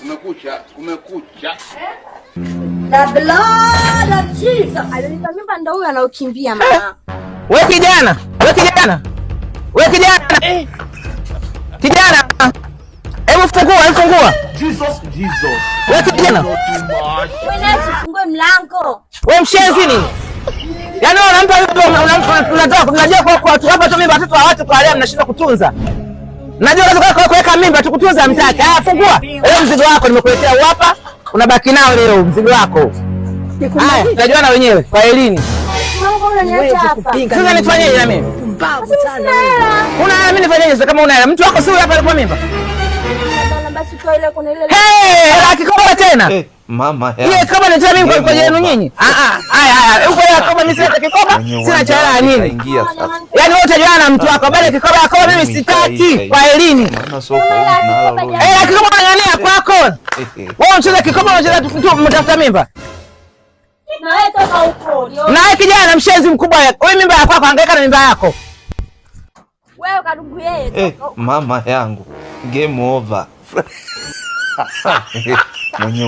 Kumekucha. The blood of Jesus. Alinipa mimba ndo huyo anaokimbia mama. Wewe kijana. Kijana. Hebu fungua. Jesus. Wewe kijana. Wewe nasi fungue mlango. Wewe mshenzi nini? Yaani unajua kwa watu hapa tu mimba watoto wa watu kwa leo mnashinda kutunza. Najua unataka kuweka mimba tukutunza mtaki. Haya fungua. Leo mzigo wako nimekuletea hapa. Unabaki nao leo mzigo wako. Haya, tunajuana wenyewe kwa elini. Mungu unaniacha hapa. Sasa nifanyeje na mimi? Mbavu sana wewe. Una mimi nifanyeje kama una hela? Mtu wako si huyu hapa alikuwa mimba. Basi kwa ile kuna ile. Akikopa tena. Mama ya. Ile kama nitoa mimi kwa yenu nyinyi. Haya. Uko ya kama mimi sitaki kikopa, sina cha hela nini? Yaani wote jana mtu wako bali kikopa yako mimi sitaki kwa elini. Kikopa unanyania kwako. Wewe unacheza kikopa unacheza mtu mtafuta mimba. Na wewe toka huko. Na wewe kijana mshenzi mkubwa. Wewe mimba yako hangaika na mimba yako. Wewe kadugu yeye. Mama yangu. Game over. Mwenye